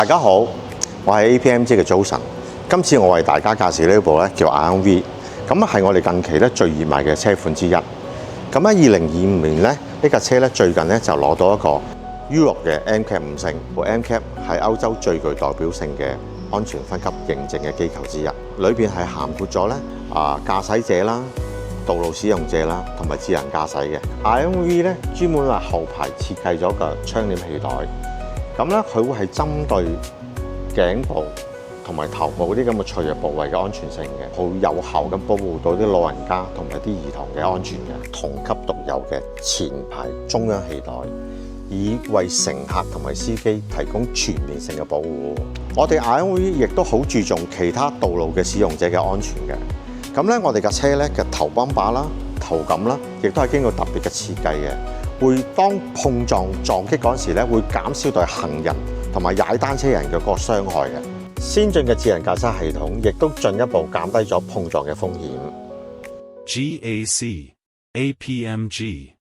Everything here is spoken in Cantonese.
大家好，我係 APMG 嘅早晨。今次我為大家介紹呢部咧叫 ION V， 咁係我哋近期咧最熱賣嘅車款之一。咁喺2025年咧，呢架車咧最近咧就攞到一個 Euro 嘅 NCAP 5星，部 NCAP 係歐洲最具代表性嘅安全分級認證嘅機構之一。裏邊係涵括咗咧駕駛者啦、道路使用者啦，同埋智能駕駛嘅。ION V 咧專門話後排設計咗個窗簾氣袋，咁咧佢會係針對頸部同埋頭部啲咁嘅脆弱部位嘅安全性嘅，好有效咁保護到啲老人家同埋啲兒童嘅安全嘅。同級獨有嘅前排中央氣袋，以為乘客同埋司機提供全面性嘅保護。我哋 ION V 亦都好注重其他道路嘅使用者嘅安全嘅。咁咧，我哋架車咧嘅頭泵把啦、頭桿啦，亦都係經過特別嘅設計嘅，會當碰撞擊嗰陣時咧，會減少對行人同埋踩單車人嘅個傷害嘅。先進嘅智能駕駛系統亦都進一步減低咗碰撞嘅風險。GAC APMG